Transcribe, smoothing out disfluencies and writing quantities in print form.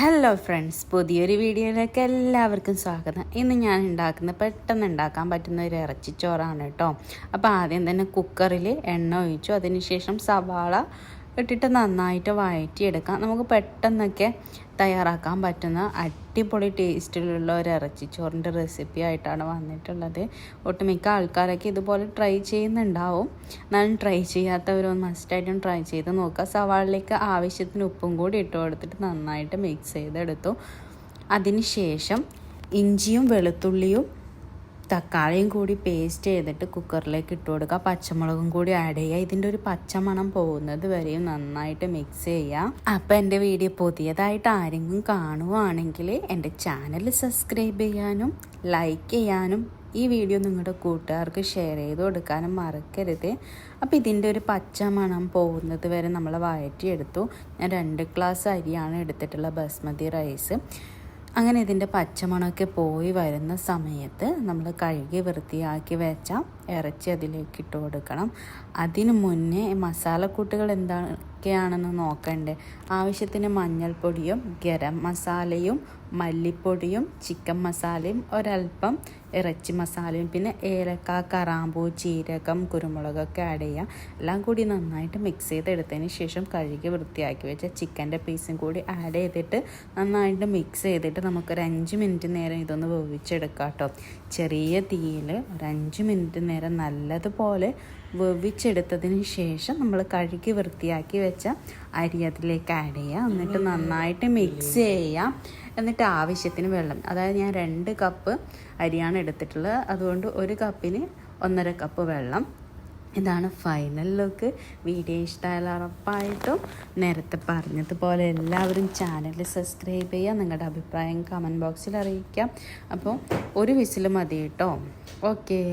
Hello friends, പുതിയൊരു വീഡിയോയിലേക്ക് എല്ലാവർക്കും സ്വാഗതം. ഇന്ന് ഞാൻ പെട്ടെന്ന് ഉണ്ടാക്കാൻ പറ്റുന്ന ഒരു ഇറച്ചിച്ചോറാണ് കേട്ടോ. അപ്പോൾ ആദ്യം തന്നെ കുക്കറിൽ എണ്ണ ഒഴിച്ചു, അതിനുശേഷം സവാള ഇട്ടിട്ട് നന്നായിട്ട് വഴറ്റിയെടുക്കാം. നമുക്ക് പെട്ടെന്നൊക്കെ തയ്യാറാക്കാൻ പറ്റുന്ന അടിപൊളി ടേസ്റ്റിലുള്ള ഒരു ഇറച്ചിച്ചോറിൻ്റെ റെസിപ്പി ആയിട്ടാണ് വന്നിട്ടുള്ളത്. ഒട്ടുമിക്ക ആൾക്കാരൊക്കെ ഇതുപോലെ ട്രൈ ചെയ്യുന്നുണ്ടാവും. എന്നാലും ട്രൈ ചെയ്യാത്തവരൊന്ന് മസ്റ്റായിട്ടും ട്രൈ ചെയ്ത് നോക്കുക. സവാളിലേക്ക് ആവശ്യത്തിന് ഉപ്പും കൂടി ഇട്ട് കൊടുത്തിട്ട് നന്നായിട്ട് മിക്സ് ചെയ്തെടുത്തു. അതിന് ശേഷം ഇഞ്ചിയും വെളുത്തുള്ളിയും തക്കാളിയും കൂടി പേസ്റ്റ് ചെയ്തിട്ട് കുക്കറിലേക്ക് ഇട്ട് കൊടുക്കുക. പച്ചമുളകും കൂടി ആഡ് ചെയ്യുക. ഇതിൻ്റെ ഒരു പച്ചമണം പോകുന്നത് വരെയും നന്നായിട്ട് മിക്സ് ചെയ്യുക. അപ്പോൾ എൻ്റെ വീഡിയോ പുതിയതായിട്ട് ആരെങ്കിലും കാണുവാണെങ്കിൽ എൻ്റെ ചാനൽ സബ്സ്ക്രൈബ് ചെയ്യാനും ലൈക്ക് ചെയ്യാനും ഈ വീഡിയോ നിങ്ങളുടെ കൂട്ടുകാർക്ക് ഷെയർ ചെയ്ത് കൊടുക്കാനും മറക്കരുത്. അപ്പോൾ ഇതിൻ്റെ ഒരു പച്ചമണം പോകുന്നത് വരെ നമ്മൾ വഴറ്റിയെടുത്തു. ഞാൻ 2 ഗ്ലാസ് അരിയാണ് എടുത്തിട്ടുള്ള ബസ്മതി റൈസ്. അങ്ങനെ ഇതിൻ്റെ പച്ചമണമൊക്കെ പോയി വരുന്ന സമയത്ത് നമ്മൾ കഴുകി വൃത്തിയാക്കി വെച്ച ഇറച്ചി അതിലേക്ക് ഇട്ട് കൊടുക്കണം. അതിന് മുന്നേ മസാലക്കൂട്ടുകൾ എന്തൊക്കെയാണെന്ന് നോക്കണ്ടേ. ആവശ്യത്തിന് മഞ്ഞൾപ്പൊടിയും ഗരം മസാലയും മല്ലിപ്പൊടിയും ചിക്കൻ മസാലയും ഒരൽപ്പം ഇറച്ചി മസാലയും പിന്നെ ഏലക്ക, കറാമ്പൂ, ജീരകം, കുരുമുളകൊക്കെ ആഡ് ചെയ്യാം. എല്ലാം കൂടി നന്നായിട്ട് മിക്സ് ചെയ്തെടുത്തതിന് ശേഷം കഴുകി വൃത്തിയാക്കി വെച്ച ചിക്കൻ്റെ പീസും കൂടി ആഡ് ചെയ്തിട്ട് നന്നായിട്ട് മിക്സ് ചെയ്തിട്ട് നമുക്കൊരു 5 മിനിറ്റ് നേരം ഇതൊന്ന് വേവിച്ചെടുക്കാം കേട്ടോ. ചെറിയ തീയിൽ ഒരു 5 മിനിറ്റ് നേരം നല്ലതുപോലെ വേവിച്ചെടുത്തതിന് ശേഷം നമ്മൾ കഴുകി വൃത്തിയാക്കി വെച്ച അരി അതിലേക്ക് ആഡ് ചെയ്യുക. എന്നിട്ട് നന്നായിട്ട് മിക്സ് ചെയ്യാം. എന്നിട്ട് ആവശ്യത്തിന് വെള്ളം, അതായത് ഞാൻ 2 കപ്പ് അരിയാണ് എടുത്തിട്ടുള്ളത്, അതുകൊണ്ട് 1 കപ്പിന് 1.5 കപ്പ് വെള്ളം. ഇതാണ് ഫൈനൽ ലുക്ക്. വീഡിയോ ഇഷ്ടമായാൽ ഉറപ്പായിട്ടും നേരത്തെ പറഞ്ഞതുപോലെ എല്ലാവരും ചാനൽ സബ്സ്ക്രൈബ് ചെയ്യുക. നിങ്ങളുടെ അഭിപ്രായം കമൻറ്റ് ബോക്സിൽ അറിയിക്കാം. അപ്പോൾ 1 വിസിൽ മതി കേട്ടോ. ഓക്കേ.